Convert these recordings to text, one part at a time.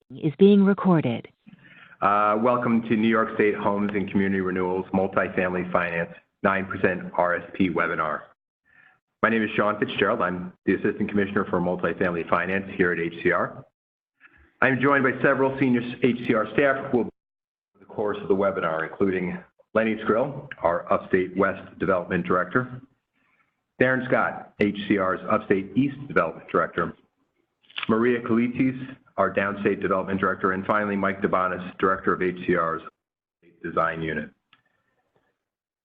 Is being recorded. Welcome to New York State Homes and Community Renewals Multifamily Finance 9% RSP webinar. My name is Sean Fitzgerald. I'm the Assistant Commissioner for Multifamily Finance here at HCR. I'm joined by several senior HCR staff who will be over the course of the webinar, including Lenny Skrill, our Upstate West Development Director, Darren Scott, HCR's Upstate East Development Director, Maria Kalitis, our Downstate Development Director, and finally, Mike Debanis, Director of HCR's Design Unit.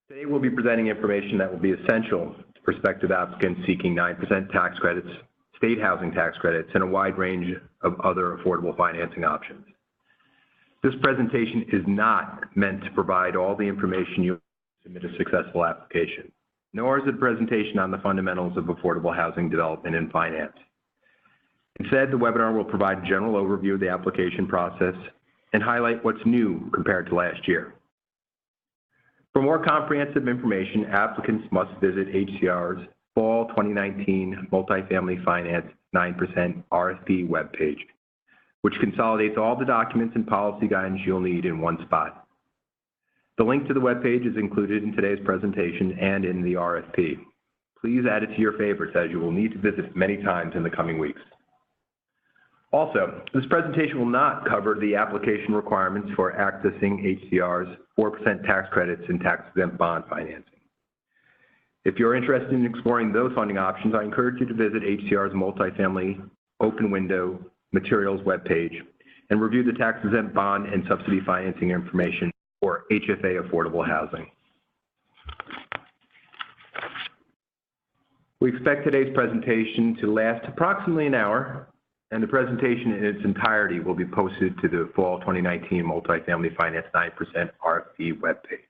Today, we'll be presenting information that will be essential to prospective applicants seeking 9% tax credits, state housing tax credits, and a wide range of other affordable financing options. This presentation is not meant to provide all the information you need to submit a successful application, nor is it a presentation on the fundamentals of affordable housing development and finance. Instead, the webinar will provide a general overview of the application process and highlight what's new compared to last year. For more comprehensive information, applicants must visit HCR's Fall 2019 Multifamily Finance 9% RFP webpage, which consolidates all the documents and policy guidance you'll need in one spot. The link to the webpage is included in today's presentation and in the RFP. Please add it to your favorites, as you will need to visit many times in the coming weeks. Also, this presentation will not cover the application requirements for accessing HCR's 4% tax credits and tax-exempt bond financing. If you're interested in exploring those funding options, I encourage you to visit HCR's Multifamily Open Window Materials webpage and review the tax-exempt bond and subsidy financing information for HFA affordable housing. We expect today's presentation to last approximately an hour, and the presentation in its entirety will be posted to the Fall 2019 Multifamily Finance 9% RFP webpage.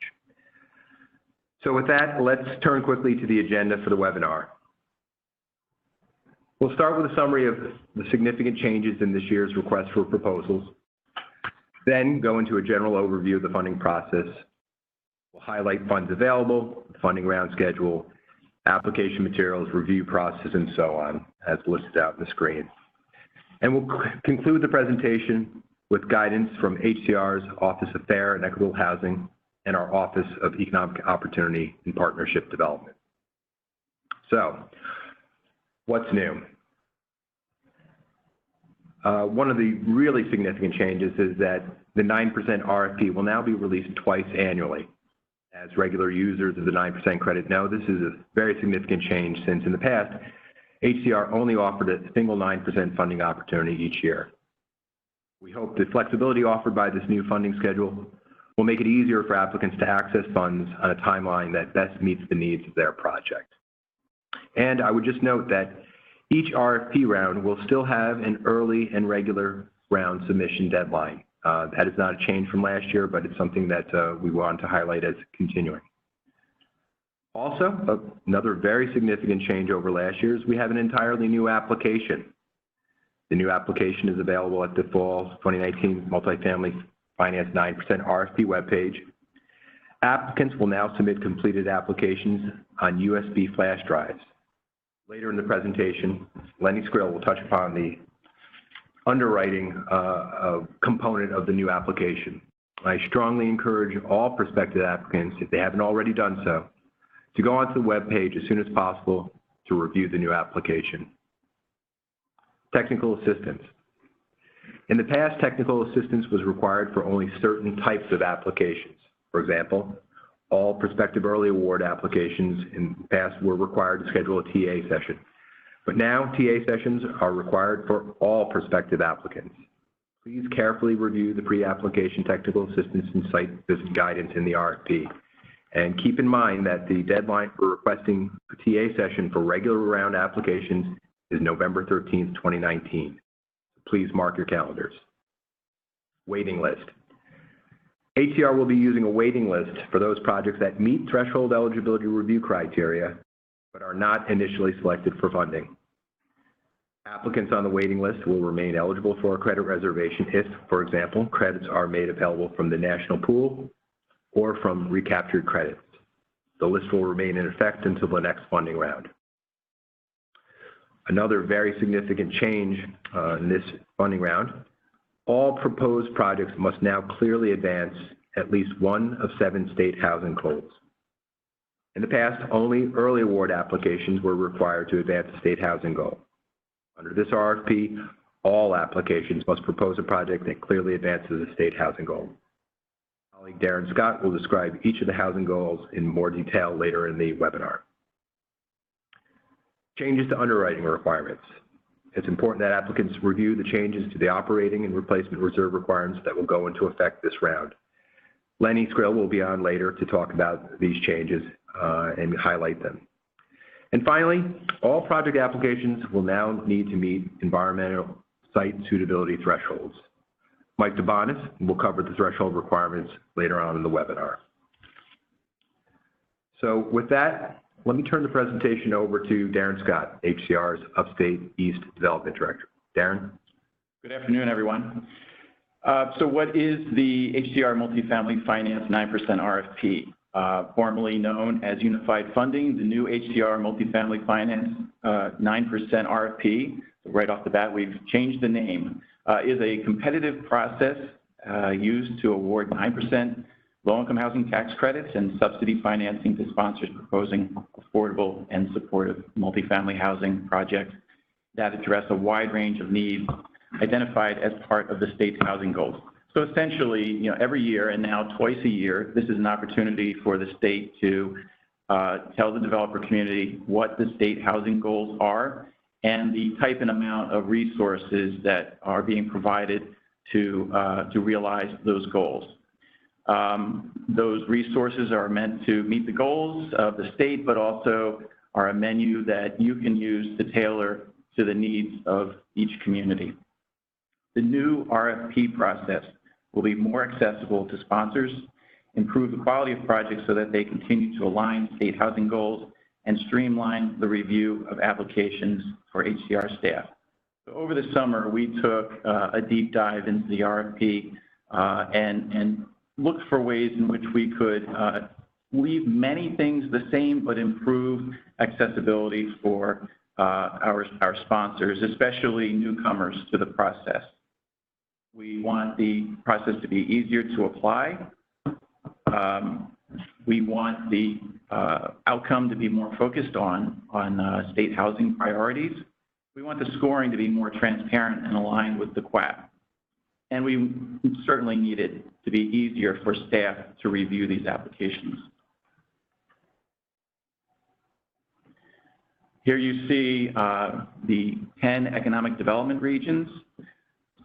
So with that, let's turn quickly to the agenda for the webinar. We'll start with a summary of the significant changes in this year's request for proposals, then go into a general overview of the funding process. We'll highlight funds available, funding round schedule, application materials, review process, and so on, as listed out on the screen. And we'll conclude the presentation with guidance from HCR's Office of Fair and Equitable Housing and our Office of Economic Opportunity and Partnership Development. So, what's new? One of the really significant changes is that the 9% RFP will now be released twice annually. As regular users of the 9% credit know, this is a very significant change since in the past, HCR only offered a single 9% funding opportunity each year. We hope the flexibility offered by this new funding schedule will make it easier for applicants to access funds on a timeline that best meets the needs of their project. And I would just note that each RFP round will still have an early and regular round submission deadline. That is not a change from last year, but it's something that we want to highlight as continuing. Also, another very significant change over last year is we have an entirely new application. The new application is available at the Fall 2019 Multifamily Finance 9% RFP webpage. Applicants will now submit completed applications on USB flash drives. Later in the presentation, Lenny Skrill will touch upon the underwriting component of the new application. I strongly encourage all prospective applicants, if they haven't already done so, to go onto the webpage as soon as possible to review the new application. Technical assistance. In the past, technical assistance was required for only certain types of applications. For example, all prospective early award applications in the past were required to schedule a TA session. But now, TA sessions are required for all prospective applicants. Please carefully review the pre-application technical assistance and site visit guidance in the RFP. And keep in mind that the deadline for requesting a TA session for regular round applications is November 13th, 2019. Please mark your calendars. Waiting list. HCR will be using a waiting list for those projects that meet threshold eligibility review criteria, but are not initially selected for funding. Applicants on the waiting list will remain eligible for a credit reservation if, for example, credits are made available from the national pool or from recaptured credits. The list will remain in effect until the next funding round. Another very significant change in this funding round All proposed projects must now clearly advance at least one of 7 state housing goals. In the past, only early award applications were required to advance a state housing goal. Under this RFP, all applications must propose a project that clearly advances a state housing goal. Colleague Darren Scott will describe each of the housing goals in more detail later in the webinar. Changes to underwriting requirements. It's important that applicants review the changes to the operating and replacement reserve requirements that will go into effect this round. Lenny Skrill will be on later to talk about these changes and highlight them. And finally, all project applications will now need to meet environmental site suitability thresholds. Mike DeBonis will cover the threshold requirements later on in the webinar. So with that, let me turn the presentation over to Darren Scott, HCR's Upstate East Development Director. Darren? Good afternoon, everyone. So what is the HCR Multifamily Finance 9% RFP? Formerly known as Unified Funding, the new HCR Multifamily Finance 9% RFP, so right off the bat we've changed the name, is a competitive process used to award 9% low-income housing tax credits and subsidy financing to sponsors proposing affordable and supportive multifamily housing projects that address a wide range of needs identified as part of the state's housing goals. So essentially, every year and now twice a year, this is an opportunity for the state to tell the developer community what the state housing goals are and the type and amount of resources that are being provided to realize those goals. Those resources are meant to meet the goals of the state, but also are a menu that you can use to tailor to the needs of each community. The new RFP process will be more accessible to sponsors, improve the quality of projects so that they continue to align state housing goals, and streamline the review of applications for HCR staff. So over the summer, we took a deep dive into the RFP and looked for ways in which we could leave many things the same but improve accessibility for our sponsors, especially newcomers to the process. We want the process to be easier to apply. We want the outcome to be more focused on state housing priorities. We want the scoring to be more transparent and aligned with the QAP. And we certainly need it to be easier for staff to review these applications. Here you see the 10 economic development regions.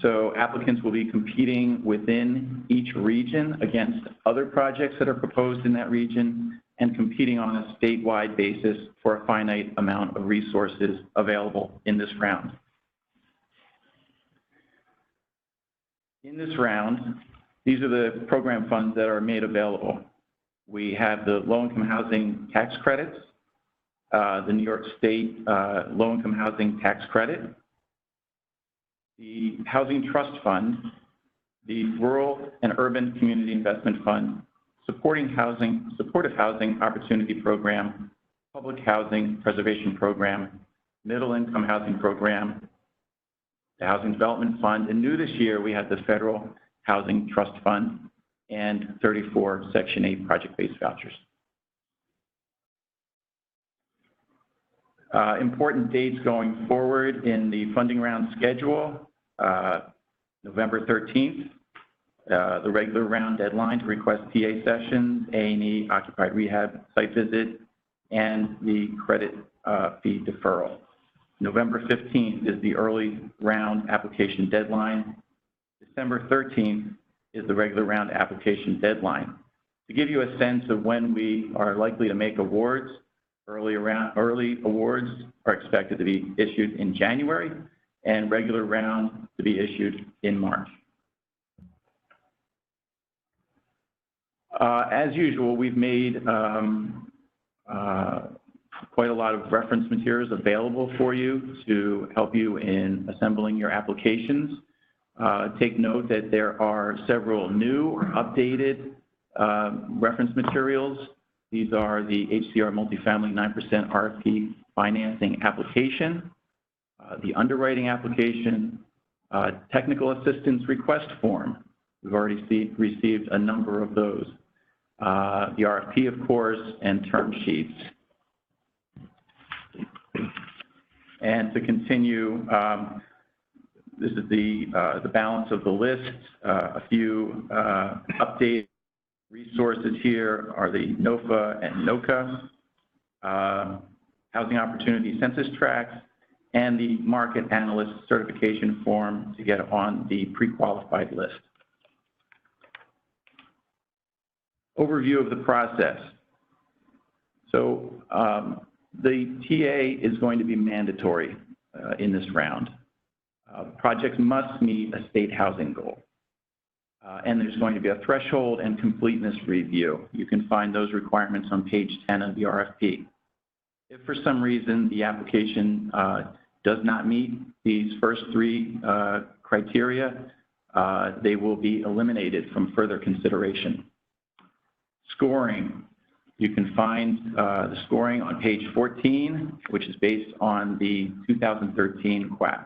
So applicants will be competing within each region against other projects that are proposed in that region and competing on a statewide basis for a finite amount of resources available in this round. In this round, these are the program funds that are made available. We have the low-income housing tax credits, the New York State low-income housing tax credit, the Housing Trust Fund, the Rural and Urban Community Investment Fund, Supportive Housing Opportunity Program, Public Housing Preservation Program, Middle Income Housing Program, the Housing Development Fund, and new this year we have the Federal Housing Trust Fund and 34 Section 8 project-based vouchers. Important dates going forward in the funding round schedule. November 13th, the regular round deadline to request TA sessions, A&E, occupied rehab site visit, and the credit fee deferral. November 15th is the early round application deadline. December 13th is the regular round application deadline. To give you a sense of when we are likely to make awards, early awards are expected to be issued in January and regular round to be issued in March. As usual, we've made quite a lot of reference materials available for you to help you in assembling your applications. Take note that there are several new or updated reference materials. These are the HCR Multifamily 9% RFP financing application, the underwriting application, Technical assistance request form. We've already received a number of those. The RFP, of course, and term sheets. And to continue, this is the balance of the list. A few updated resources here are the NOFA and NOCA, Housing Opportunity Census Tracts, and the Market Analyst Certification Form to get on the pre-qualified list. Overview of the process. So the TA is going to be mandatory in this round. Projects must meet a state housing goal. And there's going to be a threshold and completeness review. You can find those requirements on page 10 of the RFP. If for some reason the application does not meet these first three criteria, they will be eliminated from further consideration. Scoring. You can find the scoring on page 14, which is based on the 2013 QAP.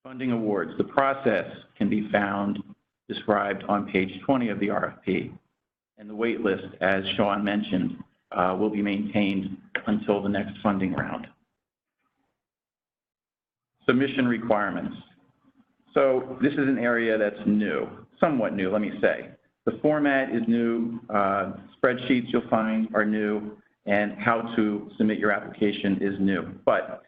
Funding awards. The process can be found described on page 20 of the RFP. And the wait list, as Sean mentioned, will be maintained until the next funding round. Submission requirements. So this is an area that's new, somewhat new, let me say. The format is new, spreadsheets you'll find are new, and how to submit your application is new. But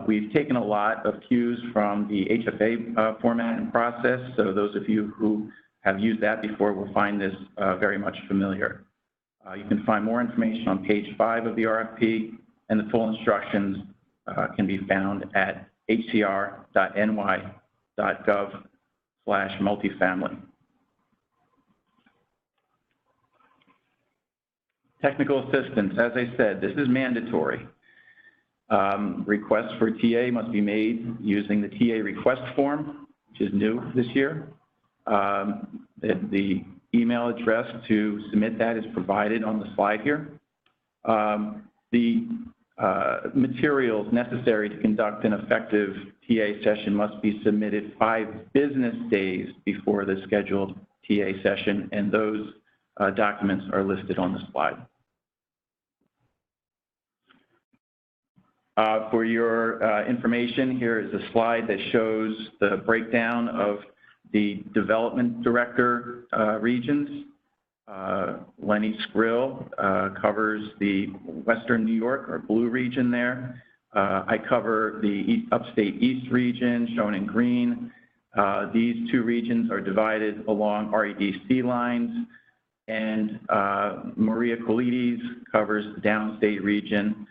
we've taken a lot of cues from the HFA format and process, so those of you who have used that before will find this very much familiar. You can find more information on page 5 of the RFP, and the full instructions can be found at hcr.ny.gov/multifamily. Technical assistance, as I said, this is mandatory. Requests for TA must be made using the TA request form, which is new this year. The email address to submit that is provided on the slide here. The materials necessary to conduct an effective TA session must be submitted 5 business days before the scheduled TA session, and those documents are listed on the slide. For your information, here is a slide that shows the breakdown of the development director regions. Lenny Skrill covers the Western New York or blue region there. I cover the upstate East region shown in green. These two regions are divided along REDC lines, and Maria Colides covers the downstate region,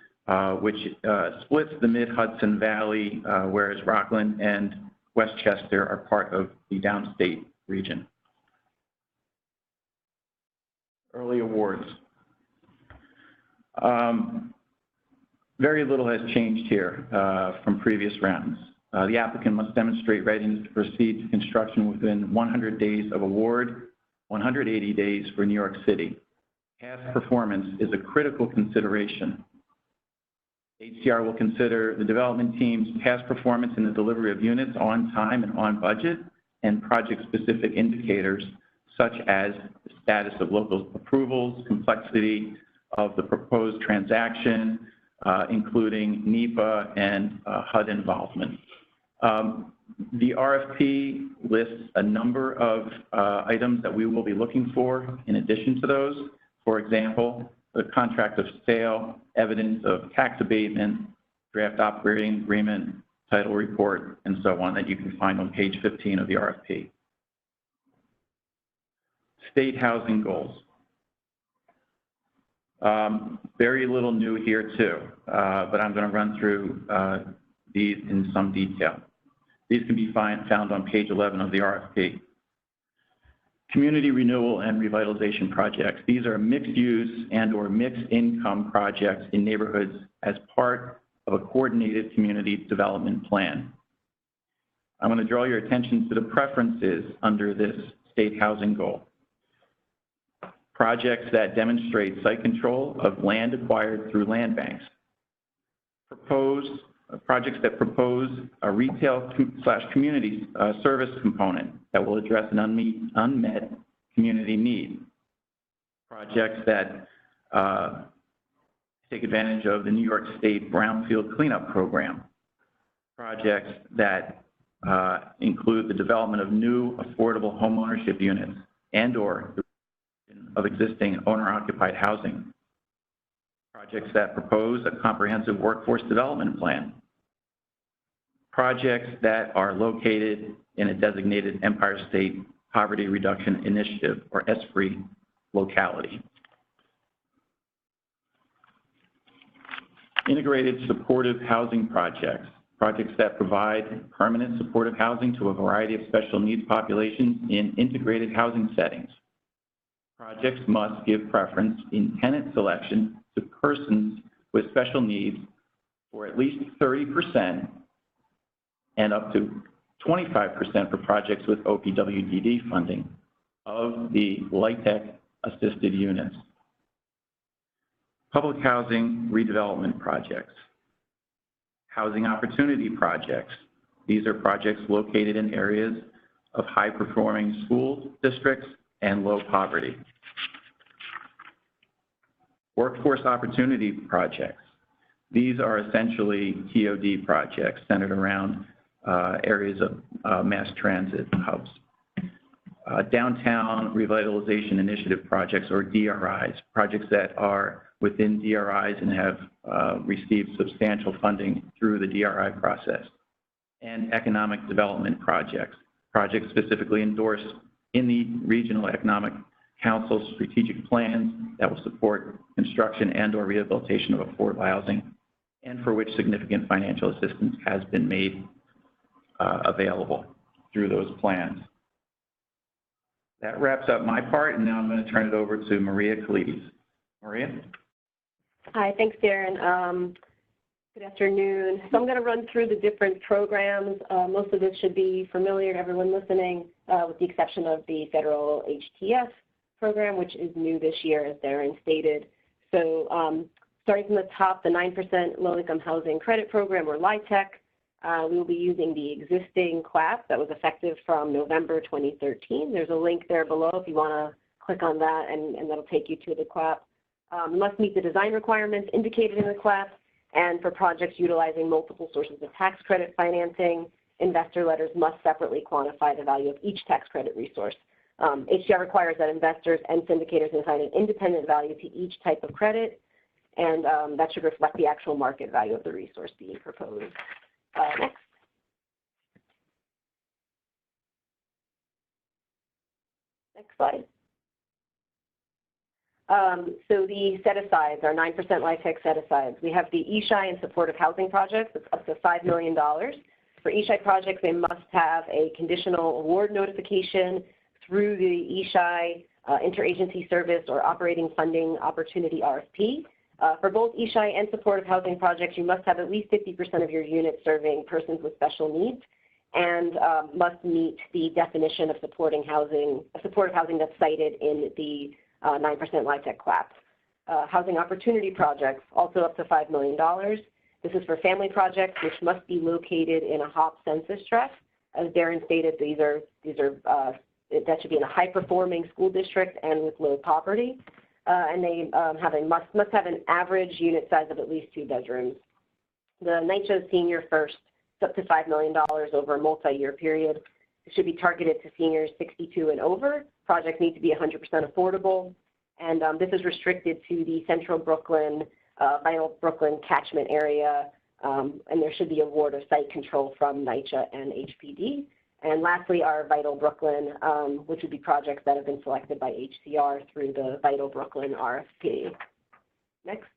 which splits the mid-Hudson Valley, whereas Rockland and Westchester are part of the downstate region. Early awards. Very little has changed here from previous rounds. The applicant must demonstrate readiness to proceed to construction within 100 days of award, 180 days for New York City. Past performance is a critical consideration. HCR will consider the development team's past performance in the delivery of units on time and on budget, and project-specific indicators such as the status of local approvals, complexity of the proposed transaction, including NEPA and HUD involvement. The RFP lists a number of items that we will be looking for in addition to those. For example, the contract of sale, evidence of tax abatement, draft operating agreement, title report, and so on that you can find on page 15 of the RFP. State housing goals. Very little new here too, but I'm going to run through these in some detail. These can be found on page 11 of the RFP. Community renewal and revitalization projects. These are mixed-use and/or mixed-income projects in neighborhoods as part of a coordinated community development plan. I'm going to draw your attention to the preferences under this state housing goal. Projects that demonstrate site control of land acquired through land banks. Proposed projects that propose a retail/community service component that will address an unmet community need. Projects that take advantage of the New York State Brownfield Cleanup Program. Projects that include the development of new affordable homeownership units and/or of existing owner-occupied housing. Projects that propose a comprehensive workforce development plan. Projects that are located in a designated Empire State Poverty Reduction Initiative, or ESPRI, locality. Integrated supportive housing projects. Projects that provide permanent supportive housing to a variety of special needs populations in integrated housing settings. Projects must give preference in tenant selection to persons with special needs for at least 30% and up to 25% for projects with OPWDD funding of the LIHTC assisted units. Public housing redevelopment projects. Housing opportunity projects. These are projects located in areas of high-performing school districts and low poverty. Workforce opportunity projects. These are essentially TOD projects centered around areas of mass transit hubs. Downtown Revitalization Initiative projects, or DRIs, projects that are within DRIs and have received substantial funding through the DRI process. And economic development projects, projects specifically endorsed in the Regional Economic Council's strategic plans that will support construction and/or rehabilitation of affordable housing, and for which significant financial assistance has been made available through those plans. That wraps up my part, and now I'm going to turn it over to Maria Kalides. Maria? Hi, thanks, Darren. Good afternoon. So I'm going to run through the different programs. Most of this should be familiar to everyone listening, with the exception of the federal HTS program, which is new this year, as Darren stated. So starting from the top, the 9% Low-Income Housing Credit Program, or LIHTC. We will be using the existing CLAP that was effective from November 2013. There's a link there below if you want to click on that, and that'll take you to the CLAP. Must meet the design requirements indicated in the CLAP, and for projects utilizing multiple sources of tax credit financing, investor letters must separately quantify the value of each tax credit resource. HDR requires that investors and syndicators assign an independent value to each type of credit, and that should reflect the actual market value of the resource being proposed. Next. Next slide. So the set-asides, our 9% LIHTC set-asides. We have the ESHI and supportive housing projects. It's up to $5 million. For ESHI projects, they must have a conditional award notification through the ESHI Interagency Service or Operating Funding Opportunity RFP. For both ESHI and supportive housing projects, you must have at least 50% of your units serving persons with special needs, and must meet the definition of supportive housing that's cited in the 9% LIHTC CLAP. Housing opportunity projects, also up to $5 million. This is for family projects, which must be located in a HOP census tract. As Darren stated, that should be in a high-performing school district and with low poverty. And they must have an average unit size of at least 2 bedrooms. The NYCHA Senior First is up to $5 million over a multi-year period. It should be targeted to seniors 62 and over. Projects need to be 100% affordable, and this is restricted to the Central Brooklyn, Vital Brooklyn catchment area, and there should be award of site control from NYCHA and HPD. And lastly, our Vital Brooklyn, which would be projects that have been selected by HCR through the Vital Brooklyn RFP. Next.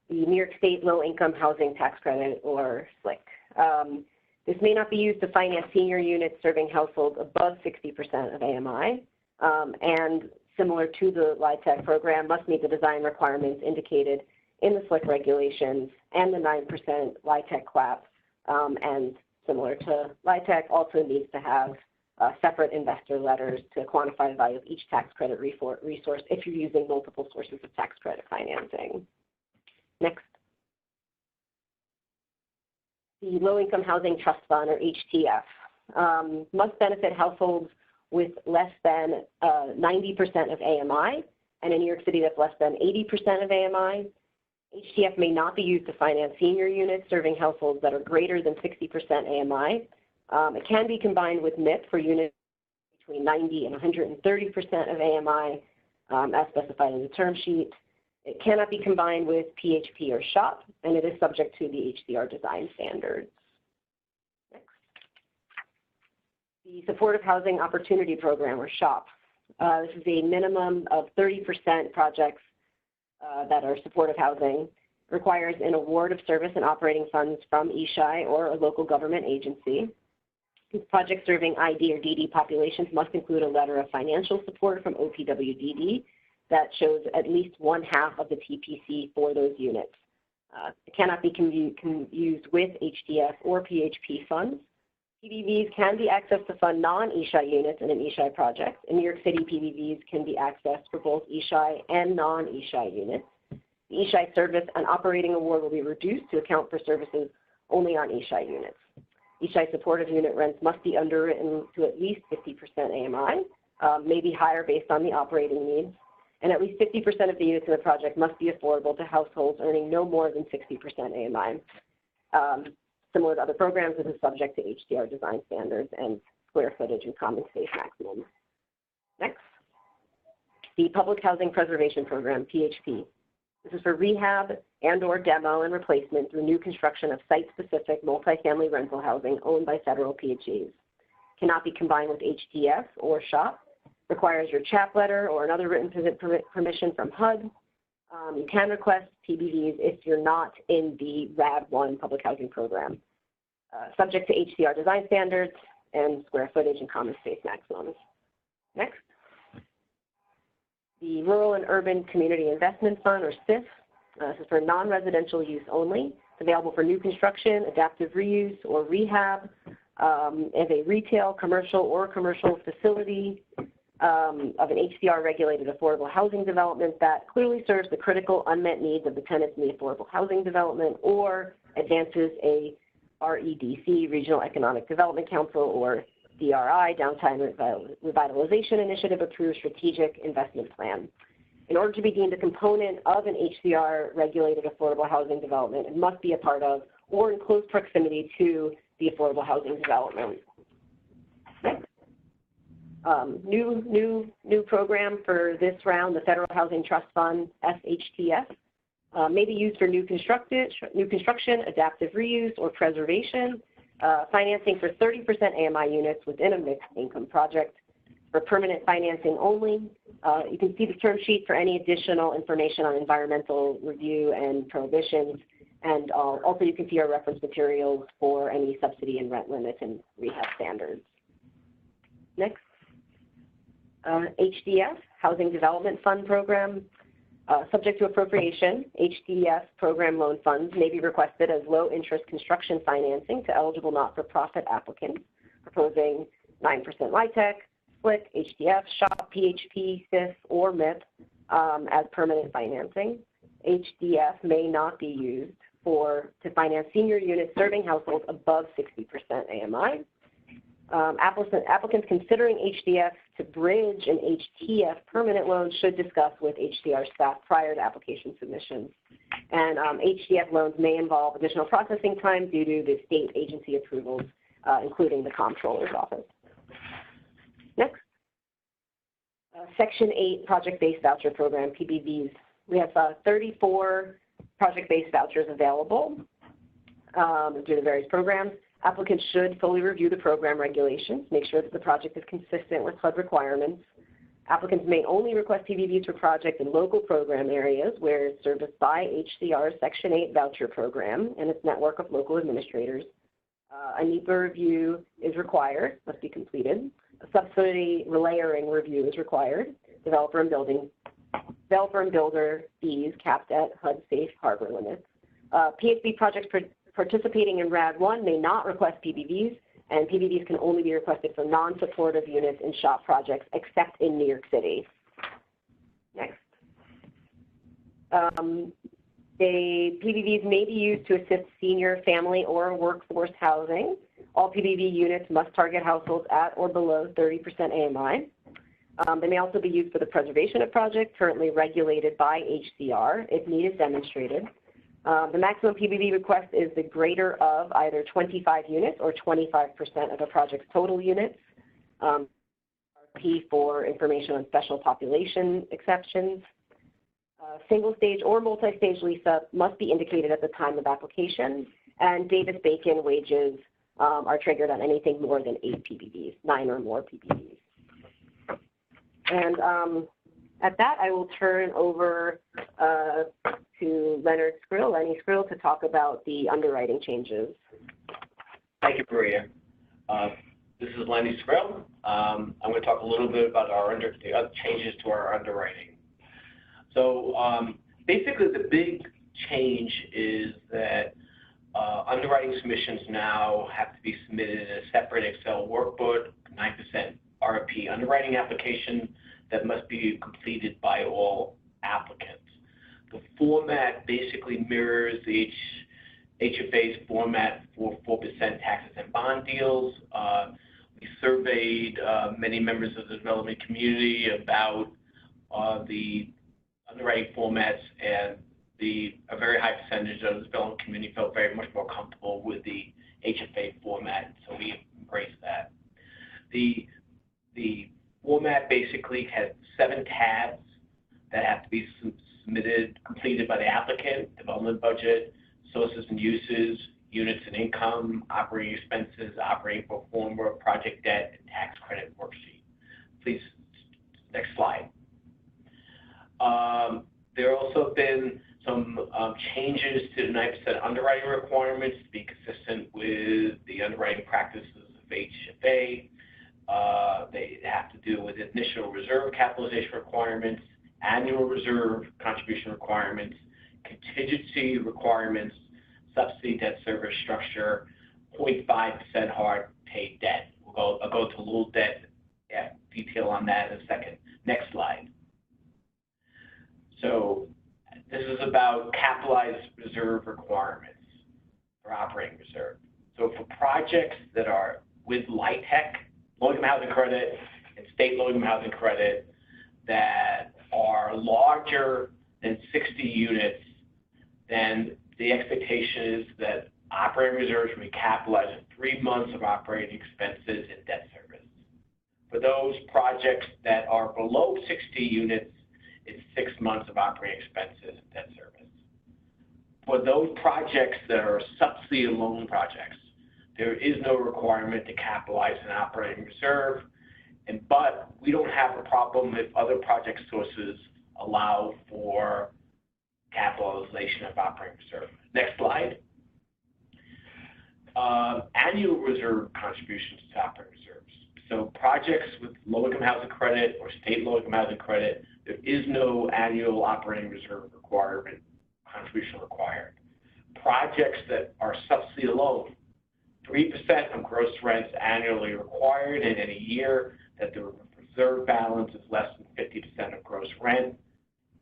The New York State Low Income Housing Tax Credit, or SLIC. This may not be used to finance senior units serving households above 60% of AMI, and similar to the LIHTC program, must meet the design requirements indicated in the SLIC regulations and the 9% LIHTC CLAP, and similar to LIHTC, also needs to have separate investor letters to quantify the value of each tax credit resource if you're using multiple sources of tax credit financing. Next. The Low-Income Housing Trust Fund, or HTF, must benefit households with less than 90% of AMI, and in New York City that's less than 80% of AMI. HTF may not be used to finance senior units serving households that are greater than 60% AMI. It can be combined with MIP for units between 90 and 130% of AMI, as specified in the term sheet. It cannot be combined with PHP or SHOP, and it is subject to the HCR design standards. Next. The Supportive Housing Opportunity Program, or SHOP. This is a minimum of 30% projects that are supportive housing. Requires an award of service and operating funds from ESHI or a local government agency. Projects serving ID or DD populations must include a letter of financial support from OPWDD that shows at least 1/2 of the TPC for those units. It cannot be used with HDF or PHP funds. PBVs can be accessed to fund non-ESHI units in an ESHI project. In New York City, PBVs can be accessed for both ESHI and non-ESHI units. The ESHI service and operating award will be reduced to account for services only on ESHI units. ESHI supportive unit rents must be underwritten to at least 50% AMI, maybe higher based on the operating needs, and at least 50% of the units in the project must be affordable to households earning no more than 60% AMI. Similar to other programs, this is subject to HDR design standards and square footage and common space maximums. Next, the Public Housing Preservation Program, PHP. This is for rehab and or demo and replacement through new construction of site-specific multifamily rental housing owned by federal PHAs. Cannot be combined with HDF or SHOP. Requires your CHAP letter or another written permission from HUD. You can request PBVs if you're not in the RAD1 public housing program. Subject to HCR design standards and square footage and common space maximums. Next. The Rural and Urban Community Investment Fund, or SIF. This is for non-residential use only. It's available for new construction, adaptive reuse, or rehab as a retail, commercial, or commercial facility of an HCR-regulated affordable housing development that clearly serves the critical unmet needs of the tenants in the affordable housing development or advances a REDC, Regional Economic Development Council, or DRI, Downtown Revitalization Initiative approved strategic investment plan. In order to be deemed a component of an HCR-regulated affordable housing development, it must be a part of or in close proximity to the affordable housing development. Next. New program for this round, the Federal Housing Trust Fund, FHTF, may be used for new construction, adaptive reuse, or preservation, financing for 30% AMI units within a mixed income project. For permanent financing only, you can see the term sheet for any additional information on environmental review and prohibitions, and also you can see our reference materials for any subsidy and rent limits and rehab standards. Next. HDF, Housing Development Fund Program. Subject to appropriation, HDF program loan funds may be requested as low-interest construction financing to eligible not-for-profit applicants proposing 9% LIHTC, SLIC, HDF, SHOP, PHP, SIF, or MIP as permanent financing. HDF may not be used to finance senior units serving households above 60% AMI. Applicants considering HDF to bridge an HTF permanent loan should discuss with HCR staff prior to application submission. And HDF loans may involve additional processing time due to the state agency approvals, including the Comptroller's Office. Next. Section 8 Project-Based Voucher Program, PBVs. We have 34 project-based vouchers available due to various programs. Applicants should fully review the program regulations, make sure that the project is consistent with HUD requirements. Applicants may only request PBVs for projects in local program areas where it's serviced by HCR's Section 8 voucher program and its network of local administrators. A NEPA review is required, must be completed. A subsidy relayering review is required. Developer and builder fees capped at HUD safe harbor limits. PHB projects participating in RAD1 may not request PBVs, and PBVs can only be requested for non-supportive units in SHOP projects, except in New York City. Next. PBVs may be used to assist senior, family, or workforce housing. All PBV units must target households at or below 30% AMI. They may also be used for the preservation of projects currently regulated by HCR if need is demonstrated. The maximum PBV request is the greater of either 25 units or 25% of a project's total units. RP for information on special population exceptions. Single-stage or multi-stage lease-up must be indicated at the time of application, and Davis-Bacon wages are triggered on anything more than 8 PBVs, 9 or more PBVs. And at that, I will turn over to Lenny Skrill, to talk about the underwriting changes. Thank you, Maria. This is Lenny Skrill. I'm going to talk a little bit about the changes to our underwriting. So basically, the big change is that underwriting submissions now have to be submitted in a separate Excel workbook, 9% RFP underwriting application that must be completed by all applicants. The format basically mirrors the HFA's format for 4% taxes and bond deals. We surveyed many members of the development community about the underwriting formats, and a very high percentage of the development community felt very much more comfortable with the HFA format, so we embraced that. The format basically has 7 tabs that have to be completed by the applicant: development budget, sources and uses, units and income, operating expenses, operating pro forma, project debt, and tax credit worksheet. Please, next slide. There have also been some changes to the 9% underwriting requirements to be consistent with the underwriting practices of HFA. They have to do with initial reserve capitalization requirements, annual reserve contribution requirements, contingency requirements, subsidy debt service structure, 0.5% hard paid debt. I'll go to a little detail on that in a second. Next slide. So this is about capitalized reserve requirements for operating reserve. So for projects that are with LIHTC, low-income housing credit, and state low-income housing credit that are larger than 60 units, then the expectation is that operating reserves will be capitalized in 3 months of operating expenses and debt service. For those projects that are below 60 units, it's 6 months of operating expenses and debt service. For those projects that are subsidy loan projects, there is no requirement to capitalize an operating reserve, but we don't have a problem if other project sources allow for capitalization of operating reserve. Next slide. Annual reserve contributions to operating reserves. So projects with low-income housing credit or state low-income housing credit, there is no annual operating reserve contribution required. Projects that are subsidy loan, 3% of gross rents annually required in any year that the reserve balance is less than 50% of gross rent,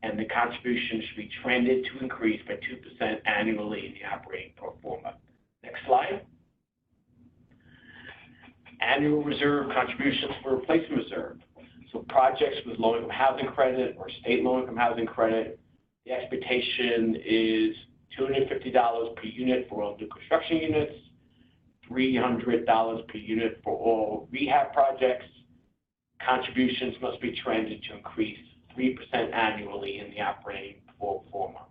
and the contribution should be trended to increase by 2% annually in the operating pro forma. Next slide. Annual reserve contributions for replacement reserve. So projects with low-income housing credit or state low-income housing credit, the expectation is $250 per unit for all new construction units, $300 per unit for all rehab projects. Contributions must be trended to increase 3% annually in the operating pro forma.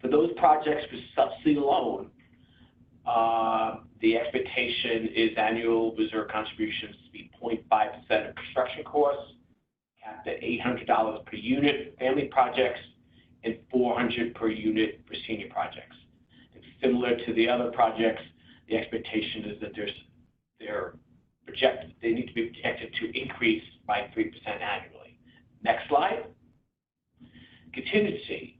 For those projects with subsidy loan, the expectation is annual reserve contributions to be 0.5% of construction costs, capped at $800 per unit for family projects, and $400 per unit for senior projects. And similar to the other projects, the expectation is that they need to be projected to increase by 3% annually. Next slide. Contingency.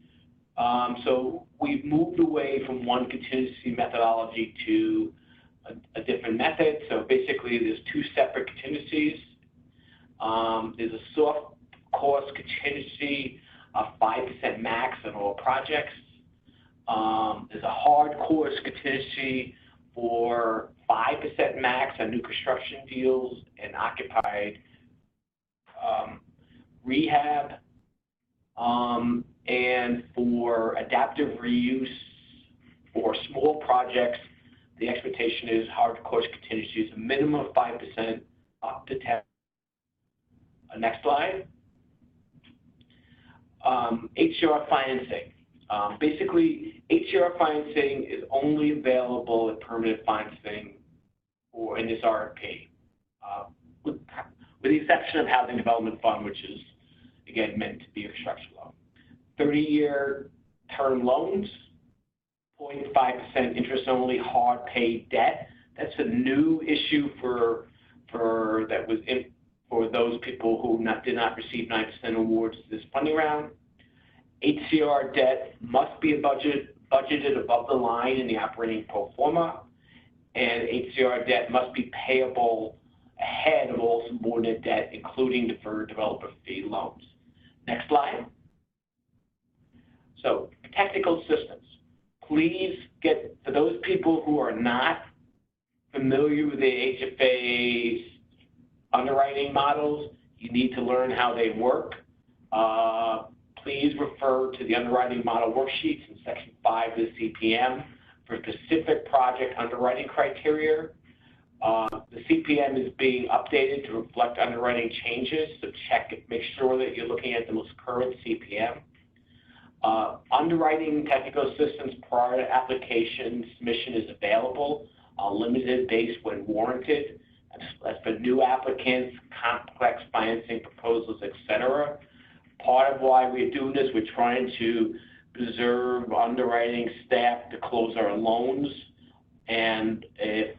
So we've moved away from one contingency methodology to a different method. So basically, there's 2 separate contingencies. There's a soft cost contingency of 5% max on all projects. There's a hard course contingency for 5% max on new construction deals and occupied rehab, and for adaptive reuse for small projects, the expectation is hard course contingency is a minimum of 5% up to 10%. Next slide. HCR financing. Basically, HCR financing is only available at permanent financing or in this RFP, with the exception of Housing Development Fund, which is, again, meant to be a construction loan. 30-year term loans, 0.5% interest only, hard paid debt. That's a new issue for those people who did not receive 9% awards this funding round. HCR debt must be budgeted above the line in the operating pro forma, and HCR debt must be payable ahead of all subordinate debt, including deferred developer fee loans. Next slide. So, technical assistance. Please get, for those people who are not familiar with the HFA's underwriting models, you need to learn how they work. Please refer to the underwriting model worksheets in Section 5 of the CPM for specific project underwriting criteria. The CPM is being updated to reflect underwriting changes, so make sure that you're looking at the most current CPM. Underwriting technical assistance prior to application submission is available on a limited base when warranted. That's for new applicants, complex financing proposals, etc. Part of why we're doing this, we're trying to preserve underwriting staff to close our loans. And if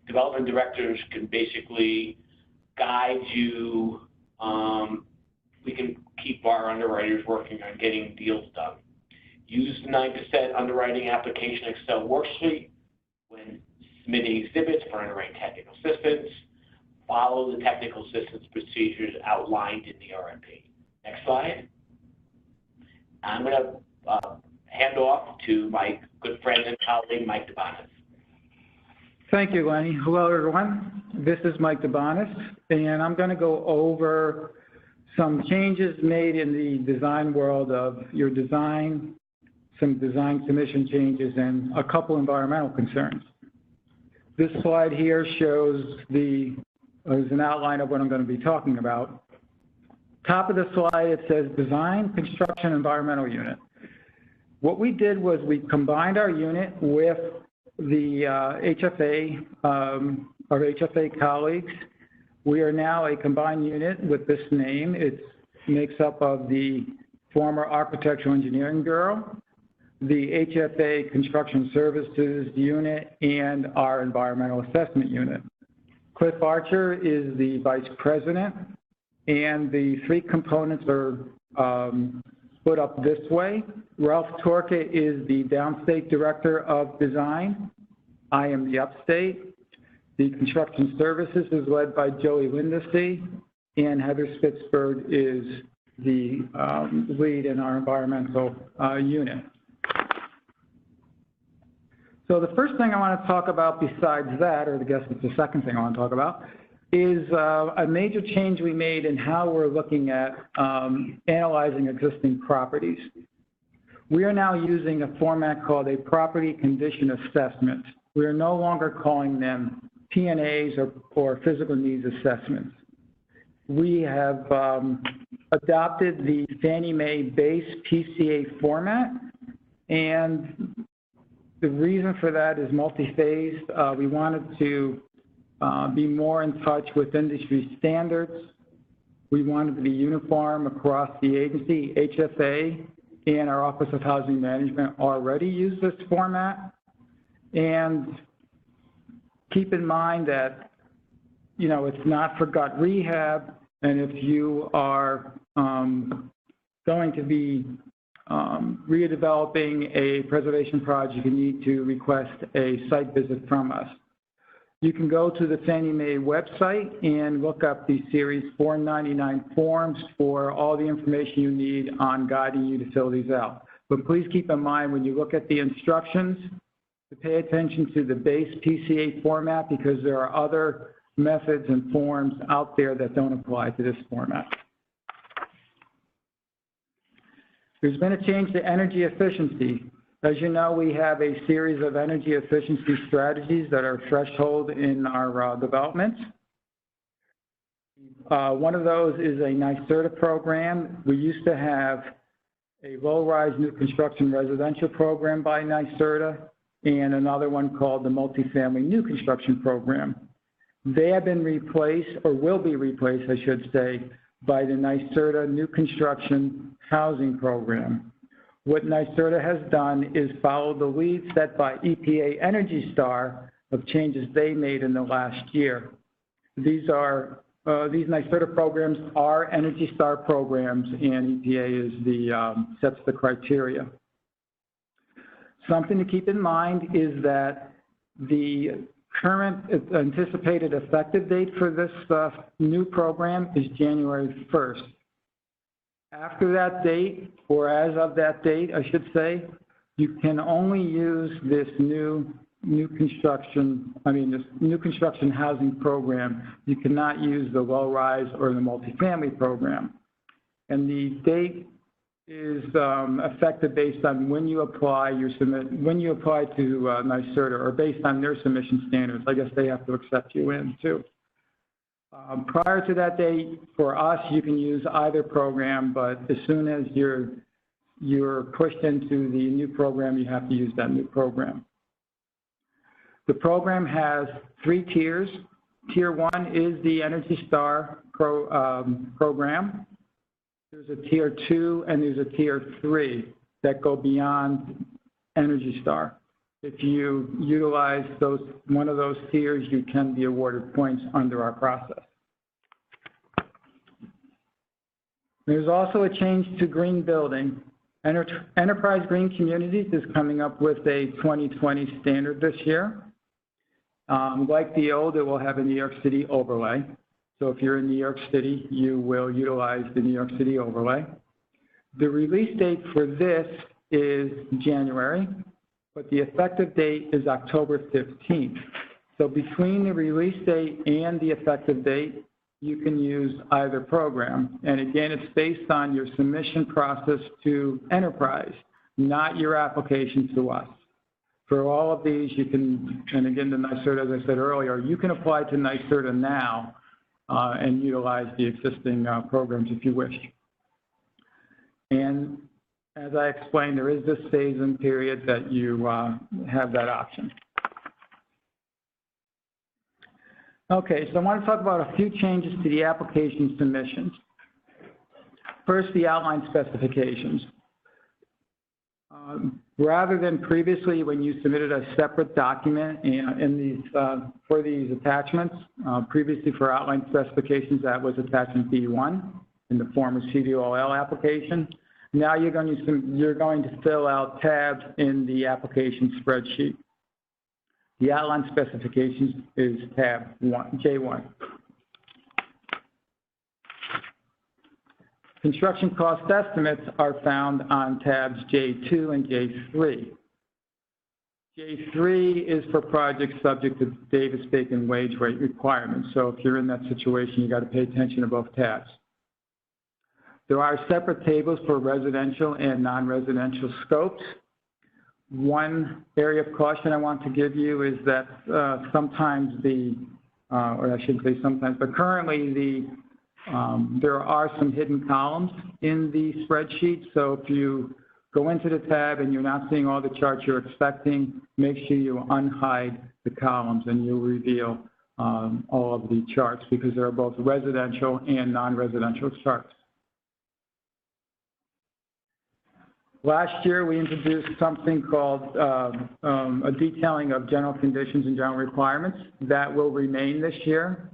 development directors can basically guide you, we can keep our underwriters working on getting deals done. Use the 9% underwriting application Excel worksheet when submitting exhibits for underwriting technical assistance. Follow the technical assistance procedures outlined in the RFP. Next slide. I'm going to hand off to my good friend and colleague, Mike DeBonis. Thank you, Lenny. Hello, everyone. This is Mike DeBonis, and I'm going to go over some changes made in the design world of your design, some design submission changes, and a couple environmental concerns. This slide here shows is an outline of what I'm going to be talking about. Top of the slide, it says Design, Construction, Environmental Unit. What we did was we combined our unit with the HFA, our HFA colleagues. We are now a combined unit with this name. It makes up of the former Architectural Engineering Bureau, the HFA Construction Services Unit, and our Environmental Assessment Unit. Cliff Archer is the Vice President, and the three components are split up this way. Ralph Torka is the Downstate Director of Design. I am the Upstate. The Construction Services is led by Joey Lindesey, and Heather Spitzberg is the lead in our environmental unit. So the first thing I want to talk about besides that, or I guess it's the second thing I want to talk about, is a major change we made in how we're looking at analyzing existing properties. We are now using a format called a property condition assessment. We are no longer calling them P&As or physical needs assessments. We have adopted the Fannie Mae base PCA format, and the reason for that is multi-phased. We wanted to be more in touch with industry standards. We wanted to be uniform across the agency. HFA and our Office of Housing Management already use this format. And keep in mind that, you know, it's not for gut rehab, and if you are going to be redeveloping a preservation project, you need to request a site visit from us. You can go to the Fannie Mae website and look up the Series 499 forms for all the information you need on guiding you to fill these out. But please keep in mind when you look at the instructions to pay attention to the base PCA format because there are other methods and forms out there that don't apply to this format. There's been a change to energy efficiency. As you know, we have a series of energy efficiency strategies that are threshold in our developments. One of those is a NYSERDA program. We used to have a low-rise new construction residential program by NYSERDA and another one called the Multifamily New Construction Program. They have been replaced, or will be replaced, I should say, by the NYSERDA New Construction Housing Program. What NYSERDA has done is follow the lead set by EPA Energy Star of changes they made in the last year. These NYSERDA programs are Energy Star programs, and EPA is sets the criteria. Something to keep in mind is that the current anticipated effective date for this new program is January 1st. After that date, or as of that date, I should say, you can only use this new construction housing program. You cannot use the low-rise or the multifamily program. And the date is effective based on when you apply to NYSERDA, or based on their submission standards. I guess they have to accept you in too. Prior to that date, for us, you can use either program, but as soon as you're pushed into the new program, you have to use that new program. The program has 3 tiers. Tier 1 is the Energy Star program. There's a Tier 2 and there's a Tier 3 that go beyond Energy Star. If you utilize one of those tiers, you can be awarded points under our process. There's also a change to green building. Enterprise Green Communities is coming up with a 2020 standard this year. Like the old, it will have a New York City overlay. So if you're in New York City, you will utilize the New York City overlay. The release date for this is January, but the effective date is October 15th. So between the release date and the effective date, you can use either program. And again, it's based on your submission process to Enterprise, not your application to us. For all of these, you can, and again, the NYSERDA, as I said earlier, you can apply to NYSERDA now and utilize the existing programs if you wish. And as I explained, there is this phase-in period that you have that option. Okay, so I want to talk about a few changes to the application submissions. First, the outline specifications. Rather than previously when you submitted a separate document for these attachments, previously for outline specifications, that was attachment B1 in the form of CDOL application. Now you're going to fill out tabs in the application spreadsheet. The outline specifications is tab J1. Construction cost estimates are found on tabs J2 and J3. J3 is for projects subject to Davis-Bacon wage rate requirements. So if you're in that situation, you got to pay attention to both tabs. There are separate tables for residential and non-residential scopes. One area of caution I want to give you is that sometimes or I shouldn't say sometimes, but currently there are some hidden columns in the spreadsheet. So if you go into the tab and you're not seeing all the charts you're expecting, make sure you unhide the columns and you'll reveal all of the charts because there are both residential and non-residential charts. Last year, we introduced something called a detailing of general conditions and general requirements. That will remain this year.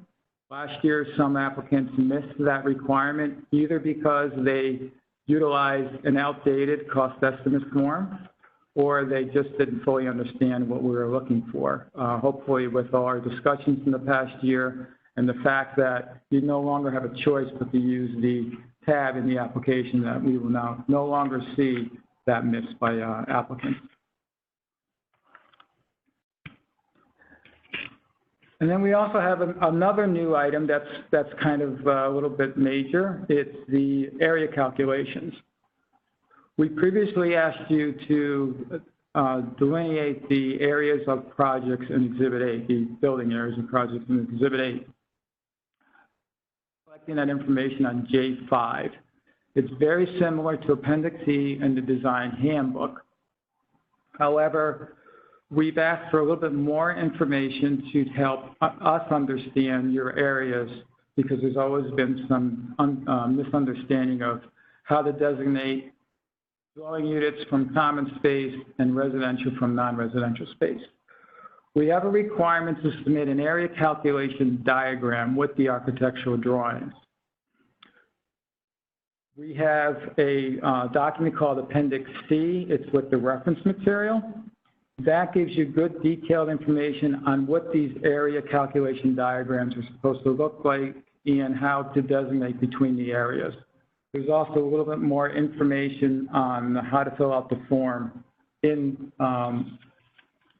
Last year, some applicants missed that requirement either because they utilized an outdated cost estimate form or they just didn't fully understand what we were looking for. Hopefully, with all our discussions in the past year and the fact that you no longer have a choice but to use the tab in the application, that we will now no longer see that miss by applicants. And then we also have another new item that's kind of a little bit major. It's the area calculations. We previously asked you to delineate the areas of projects in Exhibit 8, the building areas of projects in Exhibit 8. Collecting that information on J5. It's very similar to Appendix E in the design handbook. However, we've asked for a little bit more information to help us understand your areas, because there's always been some misunderstanding of how to designate dwelling units from common space and residential from non-residential space. We have a requirement to submit an area calculation diagram with the architectural drawings. We have a document called Appendix C. It's with the reference material. That gives you good detailed information on what these area calculation diagrams are supposed to look like and how to designate between the areas. There's also a little bit more information on how to fill out the form in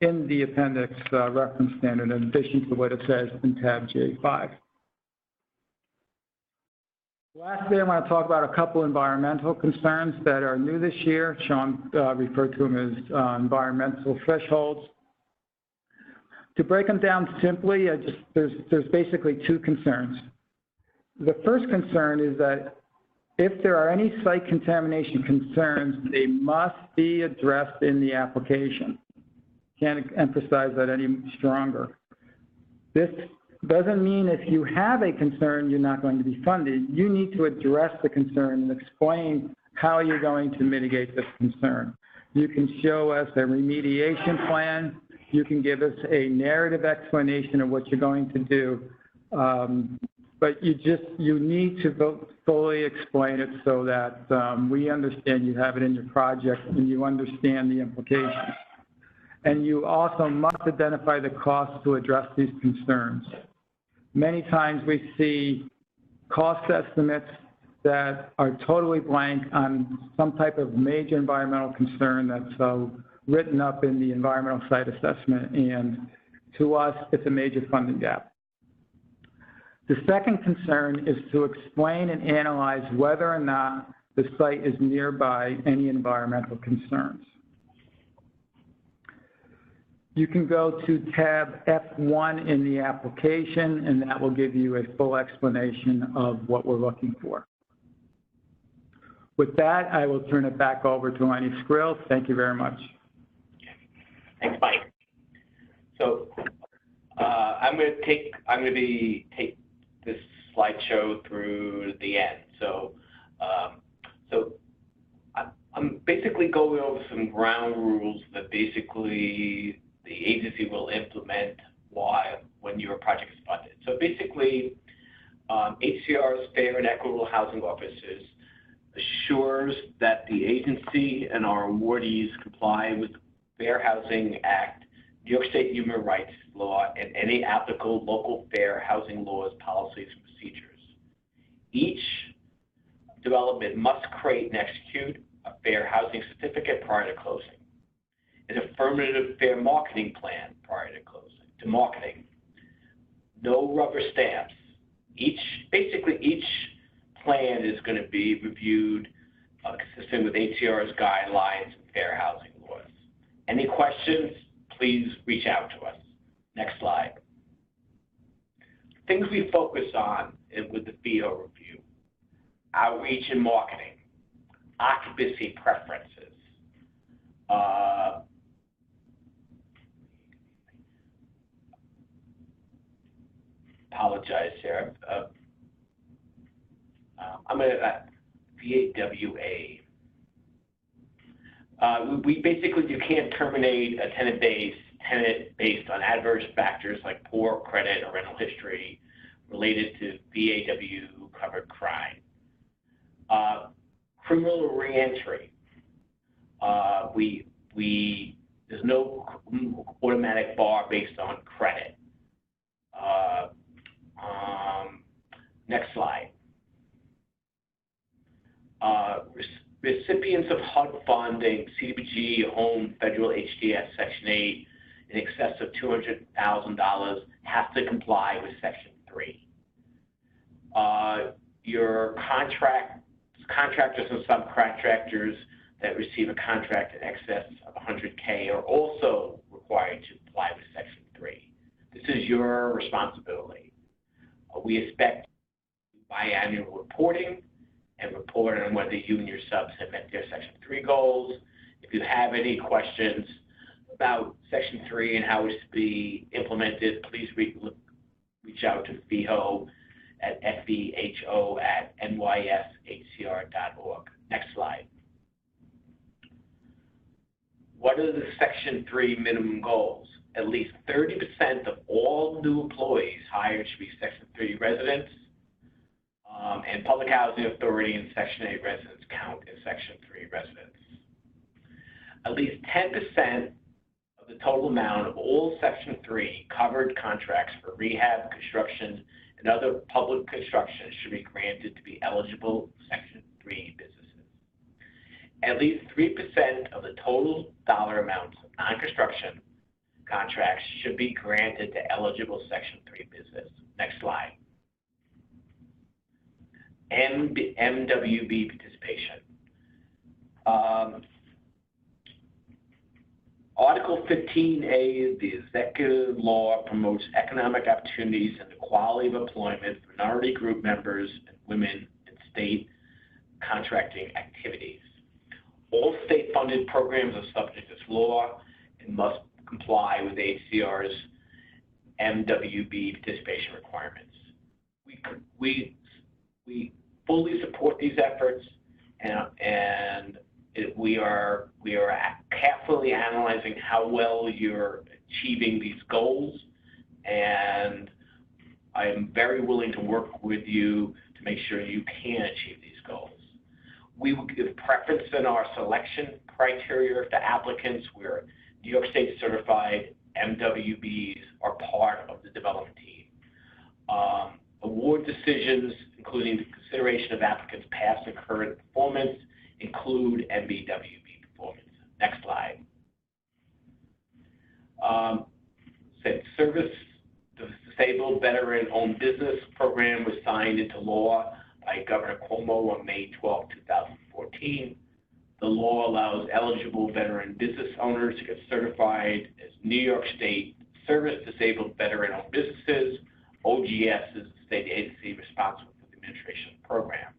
the appendix reference standard, in addition to what it says in tab J5. Lastly, I want to talk about a couple environmental concerns that are new this year. Sean referred to them as environmental thresholds. To break them down simply, there's basically two concerns. The first concern is that if there are any site contamination concerns, they must be addressed in the application. Can't emphasize that any stronger. This doesn't mean if you have a concern, you're not going to be funded. You need to address the concern and explain how you're going to mitigate this concern. You can show us a remediation plan. You can give us a narrative explanation of what you're going to do. But you need to fully explain it so that we understand you have it in your project and you understand the implications. And you also must identify the costs to address these concerns. Many times we see cost estimates that are totally blank on some type of major environmental concern that's written up in the environmental site assessment, and to us, it's a major funding gap. The second concern is to explain and analyze whether or not the site is nearby any environmental concerns. You can go to tab F1 in the application, and that will give you a full explanation of what we're looking for. With that, I will turn it back over to Lenny Skrill. Thank you very much. Thanks, Mike. So I'm going to take this slideshow through the end. So I'm basically going over some ground rules that basically the agency will implement when your project is funded. So basically, HCR's Fair and Equitable Housing Offices assures that the agency and our awardees comply with the Fair Housing Act, New York State Human Rights Law, and any applicable local fair housing laws, policies, and procedures. Each development must create and execute a fair housing certificate prior to closing, an affirmative fair marketing plan prior to closing, to marketing. No rubber stamps. Basically each plan is going to be reviewed consistent with HCR's guidelines and fair housing laws. Any questions, please reach out to us. Next slide. Things we focus on with the FEO review: outreach and marketing, occupancy preferences, apologize here. I'm going to VAWA. We basically, you can't terminate a tenant based on adverse factors like poor credit or rental history related to VAW covered crime. Criminal reentry. There's no automatic bar based on credit. Next slide. Recipients of HUD funding, CDBG, Home, Federal HDS, Section 8, in excess of $200,000 have to comply with Section 3. Your contractors and subcontractors that receive a contract in excess of $100K are also required to comply with Section 3. This is your responsibility. We expect biannual reporting and report on whether you and your subs have met their Section 3 goals. If you have any questions about Section 3 and how it's to be implemented, please reach out to FEHO at FEHO@nyshcr.org. Next slide. What are the Section 3 minimum goals? At least 30% of all new employees hired should be Section 3 residents, and Public Housing Authority and Section 8 residents count as Section 3 residents. At least 10% of the total amount of all Section 3 covered contracts for rehab, construction, and other public construction should be granted to be eligible Section 3 businesses. At least 3% of the total dollar amounts of non-construction contracts should be granted to eligible Section 3 business. Next slide. MWB participation. Article 15A of the executive law promotes economic opportunities and the quality of employment for minority group members and women in state contracting activities. All state-funded programs are subject to this law and must comply with HCR's MWB participation requirements. We fully support these efforts, and we are carefully analyzing how well you're achieving these goals, and I am very willing to work with you to make sure you can achieve these goals. We will give preference in our selection criteria to applicants where New York State certified MWBs are part of the development team. Award decisions, including the consideration of applicants' past and current performance, include MBWB performance. Next slide. Service the Disabled Veteran Owned Business Program was signed into law by Governor Cuomo on May 12, 2014. The law allows eligible veteran business owners to get certified as New York State Service Disabled Veteran Owned Businesses. OGS is the state agency responsible for the administration of the program.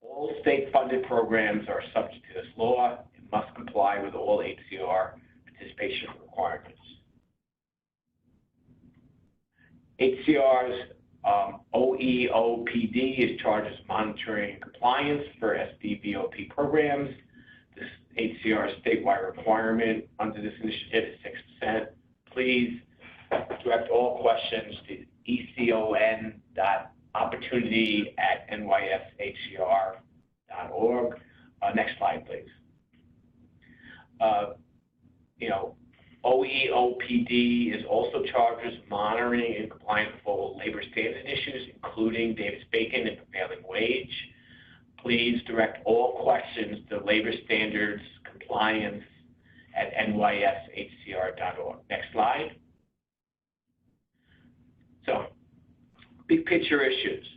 All state-funded programs are subject to this law and must comply with all HCR participation requirements. HCR's OEOPD is charged with monitoring compliance for SDVOP programs. This HCR statewide requirement under this initiative is 6%. Please direct all questions to econ.opportunity@nyshcr.org. Next slide, please. OEOPD is also charged with monitoring and compliance with all labor standard issues, including Davis-Bacon and prevailing wage. Please direct all questions to labor standards compliance at nyshcr.org. Next slide. So, big picture issues.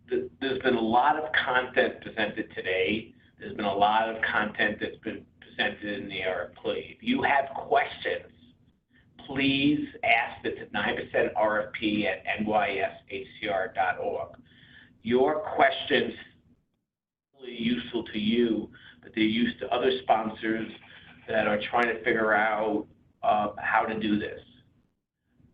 There's been a lot of content presented today. There's been a lot of content that's been presented in the RFP. If you have questions, please ask it to 9% RFP at nyshcr.org. Your questions are really useful to you, but they're used to other sponsors that are trying to figure out how to do this.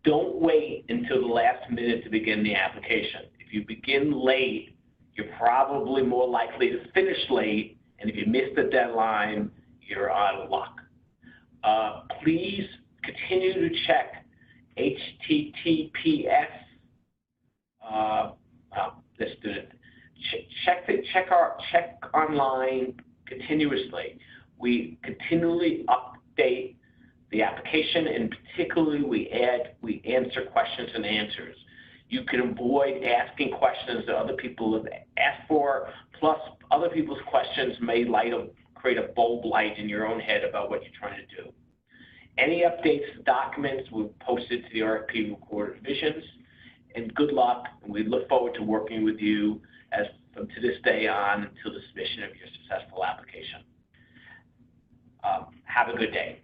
Don't wait until the last minute to begin the application. If you begin late, you're probably more likely to finish late, and if you miss the deadline, you're out of luck. Please continue to check HTTPS. Let's do it. Check online continuously. We continually update the application, and particularly we answer questions and answers. You can avoid asking questions that other people have asked for, plus other people's questions may create a bulb light in your own head about what you're trying to do. Any updates to documents we've posted to the RFP recorded revisions, and good luck, and we look forward to working with you from this day on until the submission of your successful application. Have a good day.